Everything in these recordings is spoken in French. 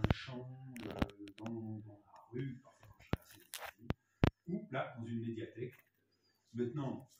un champ, dans la rue, parfois quand je suis assez éloigné, ou là, dans une médiathèque. Maintenant,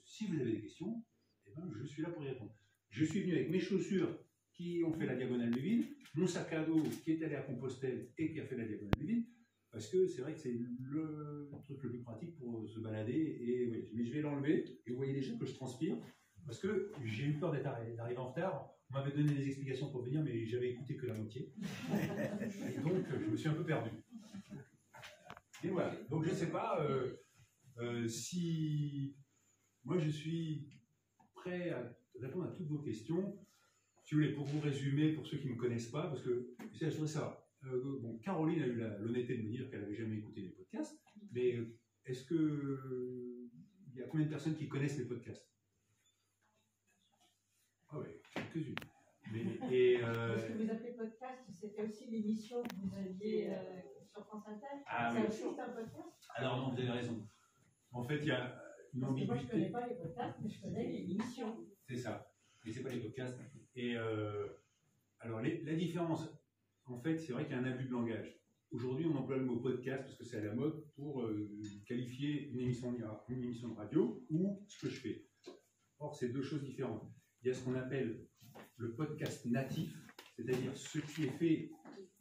si vous avez des questions, eh ben, je suis là pour y répondre. Je suis venu avec mes chaussures qui ont fait la diagonale du vide, mon sac à dos qui est allé à Compostelle et qui a fait la diagonale du vide, parce que c'est vrai que c'est le truc le plus pratique pour se balader. Et oui, mais je vais l'enlever et vous voyez déjà que je transpire, parce que j'ai eu peur d'arriver en retard. On m'avait donné des explications pour venir, mais j'avais écouté que la moitié. Et donc, je me suis un peu perdu. Et voilà. Donc, je ne sais pas si... Moi, je suis prêt à répondre à toutes vos questions. Si vous voulez, pour vous résumer, pour ceux qui ne me connaissent pas, parce que je voudrais savoir. Bon, Caroline a eu l'honnêteté de me dire qu'elle n'avait jamais écouté les podcasts, mais est-ce que... Il y a combien de personnes qui connaissent les podcasts? Ah oui, quelques-unes. Ce que vous appelez podcast, c'était aussi l'émission que vous aviez sur France Inter. Ah, ça oui. aussi, c'est un podcast? Alors non, vous avez raison. En fait, il y a une ambiguïté. Moi, je ne connais pas les podcasts, mais je connais les émissions. C'est ça. Mais ce n'est pas les podcasts. Et alors, la différence, en fait, c'est vrai qu'il y a un abus de langage. Aujourd'hui, on emploie le mot podcast parce que c'est à la mode pour qualifier une émission de radio ou ce que je fais. Or, c'est deux choses différentes. Il y a ce qu'on appelle le podcast natif, c'est-à-dire ce qui est fait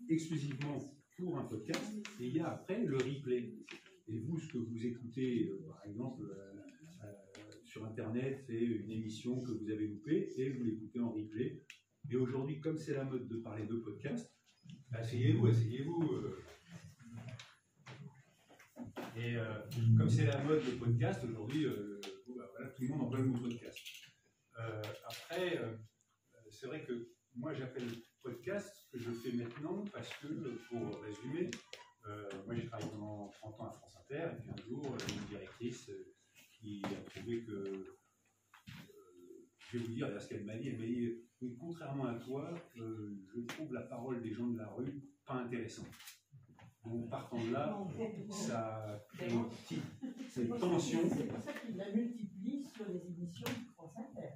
exclusivement pour un podcast, et il y a après le replay. Et vous, ce que vous écoutez, par exemple, sur Internet, c'est une émission que vous avez loupée et vous l'écoutez en replay. Et aujourd'hui, comme c'est la mode de parler de podcast, asseyez-vous. Et comme c'est la mode de podcast, aujourd'hui, voilà, tout le monde emploie le mot podcast. Après, c'est vrai que moi, j'appelle podcast ce que je fais maintenant parce que, pour résumer, moi j'ai travaillé pendant 30 ans à France Inter, et puis un jour, une directrice qui a trouvé que, je vais vous dire ce qu'elle m'a dit, oui, contrairement à toi, je trouve la parole des gens de la rue pas intéressante. Donc partant de là, ça crée cette tension. C'est pour ça qu'il la multiplie sur les émissions de France Inter.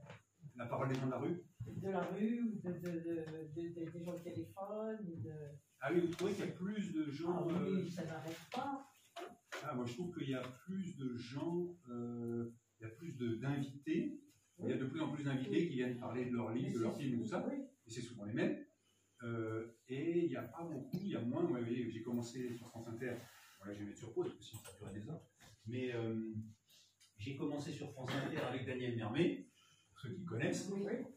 La parole des gens de la rue? De la rue, ou des gens au téléphone. Ah oui, vous trouvez qu'il y a plus de gens... Ah oui, ça n'arrête pas. Ah, moi je trouve qu'il y a plus de gens, il y a plus d'invités, il y a de plus en plus d'invités qui viennent parler de leur livre, de leur film et tout ça, et c'est souvent les mêmes. Et il n'y a pas beaucoup, il y a moins. Vous voyez, j'ai commencé sur France Inter, voilà, je vais mettre sur pause parce que sinon ça durait des heures, mais j'ai commencé sur France Inter avec Daniel Mermet, pour ceux qui connaissent,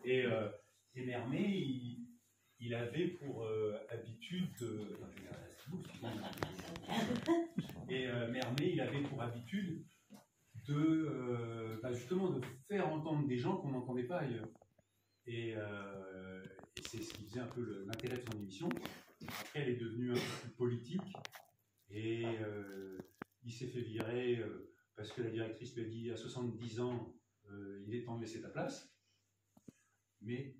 et Mermet, il avait pour habitude Mermet, il avait pour habitude de justement de faire entendre des gens qu'on n'entendait pas ailleurs. Et c'est ce qui faisait un peu l'intérêt de son émission. Après, elle est devenue un peu plus politique et il s'est fait virer parce que la directrice lui a dit à 70 ans, il est temps de laisser ta place. Mais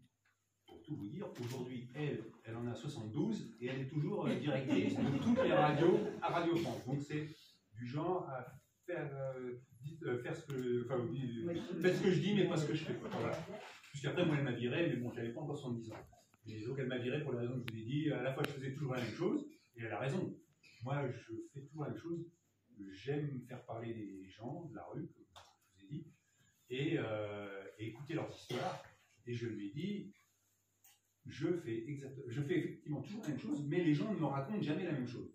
pour tout vous dire, aujourd'hui, elle en a 72 et elle est toujours directrice de toutes les radios à Radio France. Donc c'est du genre à faire, faire ce que, faites ce que je dis, mais pas ce que je fais. Voilà. Puisqu'après, moi, elle m'a viré, mais bon, j'avais pas encore 70 ans. Et donc, elle m'a viré pour les raisons que je vous ai dit. À la fois, je faisais toujours la même chose, et elle a raison. Moi, je fais toujours la même chose. J'aime faire parler les gens de la rue, comme je vous ai dit, et écouter leurs histoires. Et je lui ai dit, je fais effectivement toujours la même chose, mais les gens ne me racontent jamais la même chose.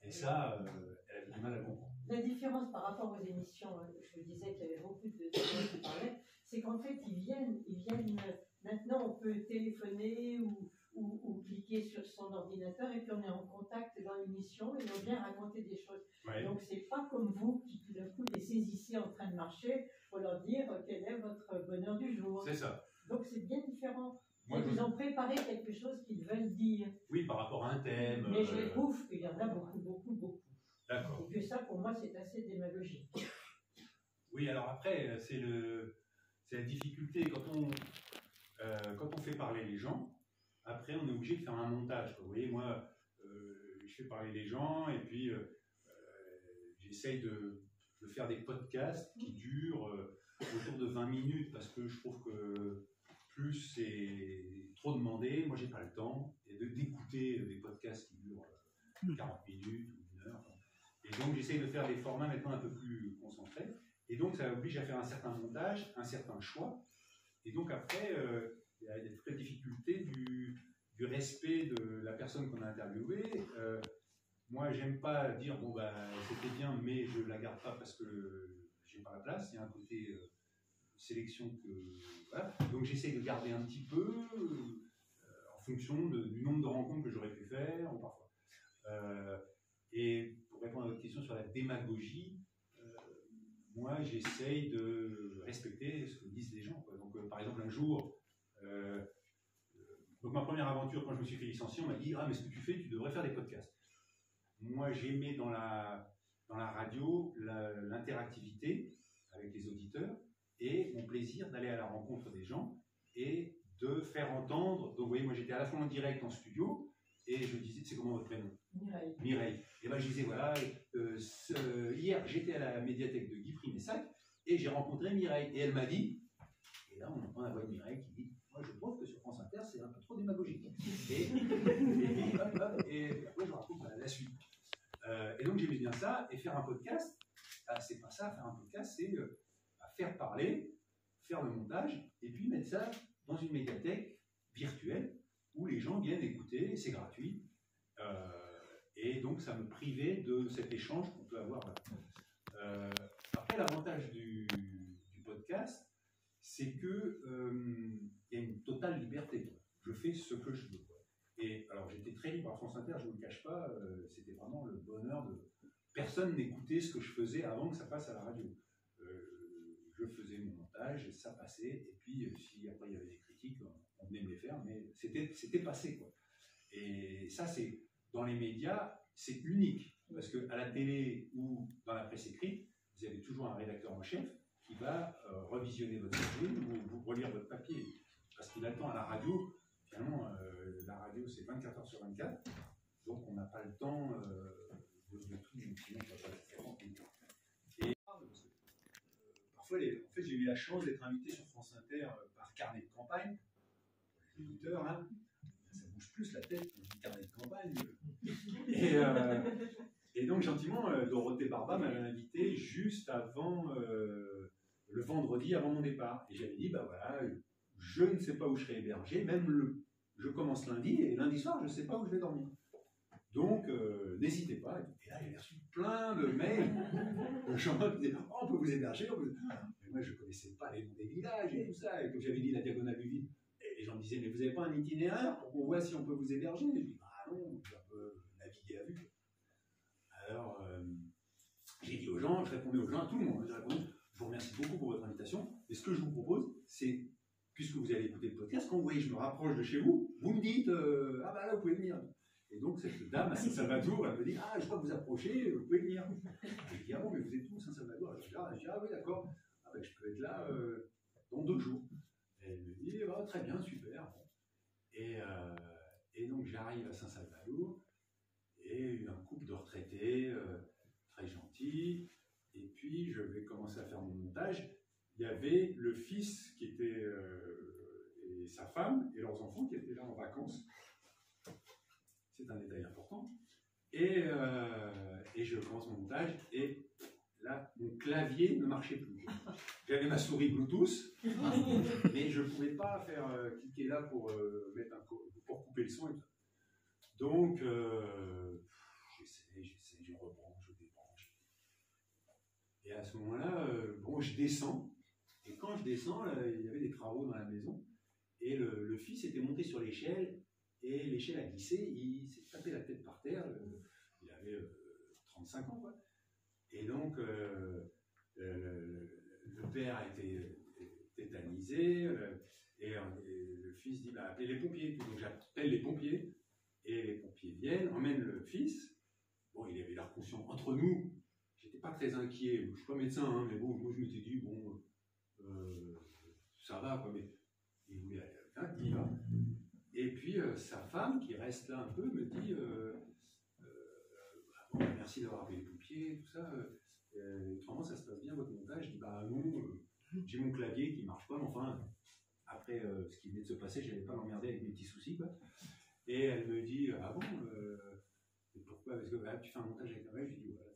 Et ça, elle a du mal à comprendre. La différence par rapport aux émissions, je vous disais qu'il y avait beaucoup de gens qui parlaient, c'est qu'en fait, ils viennent, maintenant on peut téléphoner ou cliquer sur son ordinateur et puis on est en contact dans l'émission et on vient raconter des choses. Ouais. Donc c'est pas comme vous qui tout d'un coup les saisissez en train de marcher pour leur dire quel est votre bonheur du jour. C'est ça. Donc c'est bien différent. Moi, ils ont préparé quelque chose qu'ils veulent dire. Oui, par rapport à un thème. Mais je trouve qu'il y en a beaucoup. D'accord. Et que ça, pour moi, c'est assez démagogique. Oui, alors après, c'est la difficulté quand on fait parler les gens. Après, on est obligé de faire un montage. Vous voyez, moi, je fais parler les gens et puis j'essaye de faire des podcasts qui durent autour de 20 minutes parce que je trouve que plus c'est trop demandé, moi j'ai pas le temps, et d'écouter des podcasts qui durent 40 minutes ou 1 heure. Et donc j'essaye de faire des formats maintenant un peu plus concentrés. Et donc ça oblige à faire un certain montage, un certain choix. Et donc après, il y a toute la difficulté du respect de la personne qu'on a interviewée. Moi, j'aime pas dire bon bah c'était bien, mais je la garde pas parce que j'ai pas la place. Il y a un côté sélection que voilà. Donc j'essaie de garder un petit peu en fonction du nombre de rencontres que j'aurais pu faire ou parfois. Et pour répondre à votre question sur la démagogie, moi j'essaye de respecter ce que disent les gens, quoi. Donc par exemple un jour, donc ma première aventure quand je me suis fait licencier, on m'a dit ah mais ce que tu fais, tu devrais faire des podcasts. Moi j'aimais dans la radio l'interactivité avec les auditeurs et mon plaisir d'aller à la rencontre des gens et de faire entendre. Donc vous voyez, moi j'étais à la fois en direct en studio et je disais, c'est comment votre prénom? Mireille. Mireille. Et ben je disais voilà, hier j'étais à la médiathèque de Guy Primessac et j'ai rencontré Mireille et elle m'a dit, et là on entend la voix de Mireille qui dit moi je trouve que sur France Inter c'est un peu trop démagogique. Et après je raconte la suite. Et donc j'aimais bien ça, et faire un podcast, c'est pas ça, faire un podcast c'est faire parler, faire le montage, et puis mettre ça dans une médiathèque virtuelle où les gens viennent écouter, c'est gratuit. Et donc ça me privait de cet échange qu'on peut avoir. Après, l'avantage du podcast, c'est que il y a une totale liberté. Je fais ce que je veux. Et alors j'étais très libre à France Inter, je ne vous le cache pas, c'était vraiment le bonheur de... Personne n'écoutait ce que je faisais avant que ça passe à la radio. Je faisais mon montage, ça passait, et puis si après il y avait des critiques, on venait me les faire, mais c'était passé, quoi. Et ça, c'est dans les médias, c'est unique, parce qu'à la télé ou dans la presse écrite, vous avez toujours un rédacteur en chef qui va revisionner votre sujet ou relire votre papier, parce qu'il a le temps. À la radio, finalement, la radio c'est 24 heures sur 24, donc on n'a pas le temps de tout, sinon on va pas faire. Et parfois, en fait, j'ai eu la chance d'être invité sur France Inter par Carnet de campagne, les auditeurs, hein. Ça bouge plus la tête quand je dis Carnet de campagne. Et donc, gentiment, Dorothée Barba m'avait invité juste avant, le vendredi avant mon départ. Et j'avais dit, bah voilà, je ne sais pas où je serai hébergé, je commence lundi, et lundi soir, je ne sais pas où je vais dormir. Donc, n'hésitez pas. Et là, j'ai reçu plein de mails de gens qui disaient, oh, on peut vous héberger. Mais moi, je ne connaissais pas les noms des villages et tout ça. Et comme j'avais dit la diagonale du vide, et les gens me disaient, mais vous n'avez pas un itinéraire pour qu'on voit si on peut vous héberger? Et je dis, bah non, je peux naviguer à vue. Alors, j'ai dit aux gens, je répondais aux gens, à tout le monde, je répondais, je vous remercie beaucoup pour votre invitation, et ce que je vous propose, c'est, puisque vous allez écouter le podcast, quand vous voyez que je me rapproche de chez vous, vous me dites, ah bah là, vous pouvez venir. Et donc, cette dame à Saint-Salvador, elle me dit, ah, je crois que vous approchez, vous pouvez venir. Je dis, ah bon, mais vous êtes où, Saint-Salvador? Je dis, ah oui, d'accord, ah ben, je peux être là dans 2 jours. Et elle me dit, ah, très bien, super. Et donc, j'arrive à Saint-Salvador, et un couple de retraités, très gentils, et puis je vais commencer à faire mon montage. Il y avait le fils qui était, et sa femme, et leurs enfants qui étaient là en vacances. C'est un détail important. Et je commence mon montage, et là, mon clavier ne marchait plus. J'avais ma souris Bluetooth, mais je ne pouvais pas faire cliquer là pour, pour couper le son. Et tout. Donc, j'essaie, je rebranche, je débranche. Et à ce moment-là, bon, je descends. Et quand je descends, il y avait des travaux dans la maison. Et le fils était monté sur l'échelle. Et l'échelle a glissé. Il s'est tapé la tête par terre. Il avait 35 ans, quoi. Et donc, le père a été tétanisé. Et le fils dit, bah, appelez les pompiers. Donc, j'appelle les pompiers. Et les pompiers viennent, emmènent le fils. Bon, il avait l'air conscient. Entre nous, j'étais pas très inquiet. Je suis pas médecin, hein, mais bon, moi je m'étais dit, bon, ça va, quoi. Mais il voulait aller à quelqu'un, il y va. Et puis sa femme, qui reste là un peu, me dit, bon, merci d'avoir appelé les pompiers, tout ça. Autrement, ça se passe bien votre montage? Je dis, bah non, j'ai mon clavier qui marche pas, mais enfin, après ce qui venait de se passer, je n'allais pas l'emmerder avec mes petits soucis, quoi. Et elle me dit, ah bon, pourquoi? Parce que tu fais un montage avec un mec, je lui dis, voilà.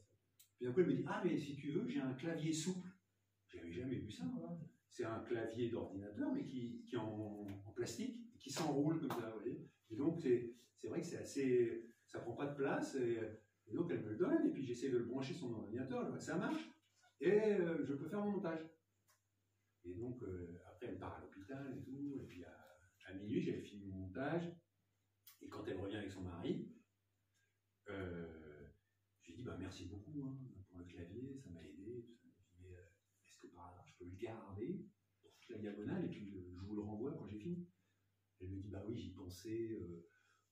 Puis d'un coup, elle me dit, ah mais si tu veux, j'ai un clavier souple. J'avais jamais vu ça, moi. C'est un clavier d'ordinateur, mais qui est en plastique, et qui s'enroule comme ça, vous voyez. Et donc, c'est vrai que c'est assez... Ça prend pas de place, et donc elle me le donne, et puis j'essaie de le brancher sur mon ordinateur, je vois que ça marche, et je peux faire mon montage. Et donc, après, elle part à l'hôpital et tout, et puis à minuit, j'avais fini mon montage, et quand elle revient avec son mari, je lui dis, bah, merci beaucoup hein, pour le clavier, ça m'a aidé, tout ça. Je dis, mais est-ce que par hasard, je peux le garder pour toute la diagonale, et puis je vous le renvoie quand j'ai fini? Elle me dit, bah oui, j'y pensais,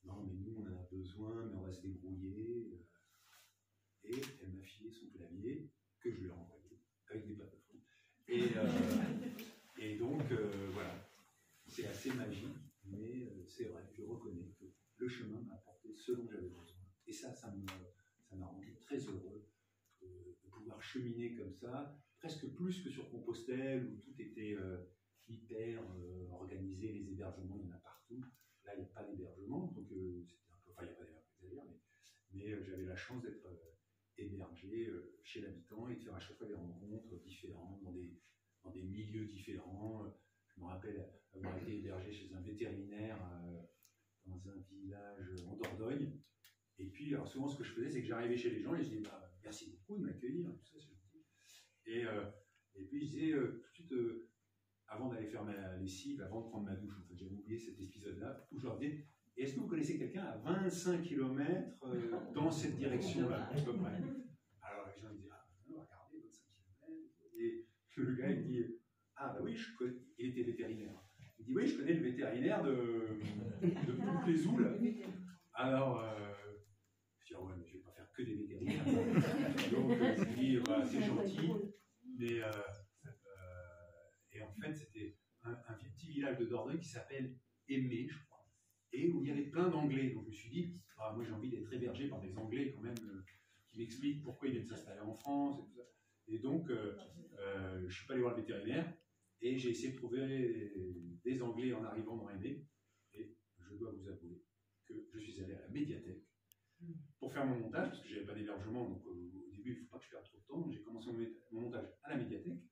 non, mais nous, on en a besoin, mais on va se débrouiller. Et elle m'a filé son clavier, que je lui ai renvoyé, avec des pâtes de fruits. Et donc, voilà, c'est assez magique, mais c'est vrai, je reconnais que le chemin m'a apporté ce dont j'avais besoin. Et ça m'a rendu très heureux de pouvoir cheminer comme ça, presque plus que sur Compostelle, où tout était hyper organisé, les hébergements, il y en a partout. Là, il n'y a pas d'hébergement, donc c'était un peu, enfin, il n'y a pas d'hébergement, mais j'avais la chance d'être hébergé chez l'habitant et de faire à chaque fois des rencontres différentes, dans des milieux différents. Je me rappelle avoir été hébergé chez un vétérinaire dans un village en Dordogne. Et puis, alors souvent, ce que je faisais, c'est que j'arrivais chez les gens et je disais, bah, merci beaucoup de m'accueillir, tout ça, c'est gentil. Et puis, je disais tout de suite, avant d'aller faire ma lessive, avant de prendre ma douche, en fait, j'avais oublié cet épisode-là, où je leur disais, est-ce que vous connaissez quelqu'un à 25 km dans cette direction-là, à peu près? Alors les gens disaient, ah, non, regardez, 25 km. Et le gars, il dit, ah, bah oui, il était vétérinaire. Il dit, oui, je connais le vétérinaire de toutes les oules. Alors, je dis, ah ouais, mais je ne vais pas faire que des vétérinaires. Donc, je dis, bah, c'est gentil, mais. Et en fait, c'était un petit village de Dordogne qui s'appelle Aimé, je crois, et où il y avait plein d'Anglais. Donc je me suis dit, ah, moi j'ai envie d'être hébergé par des Anglais quand même, qui m'expliquent pourquoi ils viennent s'installer en France et tout ça. Et donc, je ne suis pas allé voir le vétérinaire, et j'ai essayé de trouver des Anglais en arrivant dans Aimé, et je dois vous avouer que je suis allé à la médiathèque pour faire mon montage, parce que je n'avais pas d'hébergement, donc au début, il ne faut pas que je perde trop de temps, donc j'ai commencé mon montage à la médiathèque.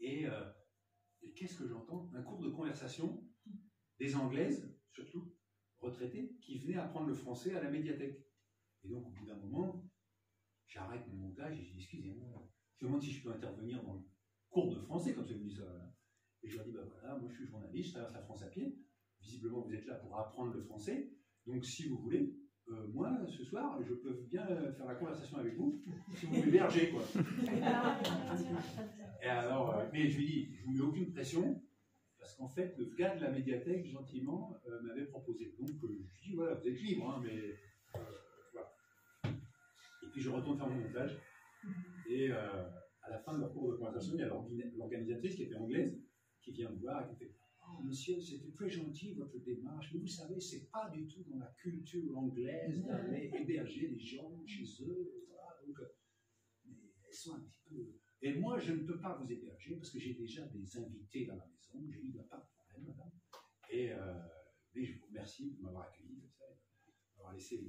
Et qu'est-ce que j'entends? Un cours de conversation des Anglaises, surtout retraitées, qui venaient apprendre le français à la médiathèque. Et donc, au bout d'un moment, j'arrête mon montage et je dis, excusez-moi, je demande si je peux intervenir dans le cours de français, comme ça, me dit ça. Voilà. Et je leur dis, bah voilà, moi je suis journaliste, je traverse la France à pied. Visiblement, vous êtes là pour apprendre le français. Donc, si vous voulez, moi, ce soir, je peux bien faire la conversation avec vous, si vous m'hébergez, quoi. Et alors, mais je lui dis, je ne vous mets aucune pression, parce qu'en fait, le gars de la médiathèque, gentiment, m'avait proposé. Donc, je lui dis, voilà, vous êtes libre, hein, mais voilà. Et puis, je retourne faire mon montage. Et à la fin de leur cours de conversation, il y a l'organisatrice qui était anglaise, qui vient me voir et qui fait, oh, monsieur, c'était très gentil votre démarche, mais vous savez, c'est pas du tout dans la culture anglaise d'aller héberger les gens chez eux. Voilà, donc, mais elles sont un petit peu. Et moi, je ne peux pas vous héberger parce que j'ai déjà des invités dans la maison. J'ai dit, il n'y a pas de problème, madame. Et mais je vous remercie de m'avoir accueilli comme ça, d'avoir laissé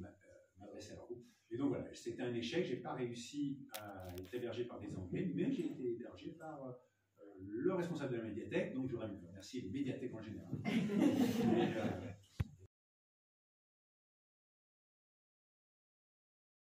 m'adresser à vous. Et donc voilà, c'était un échec. Je n'ai pas réussi à être hébergé par des Anglais, mais j'ai été hébergé par le responsable de la médiathèque. Donc je voudrais remercier les médiathèques en général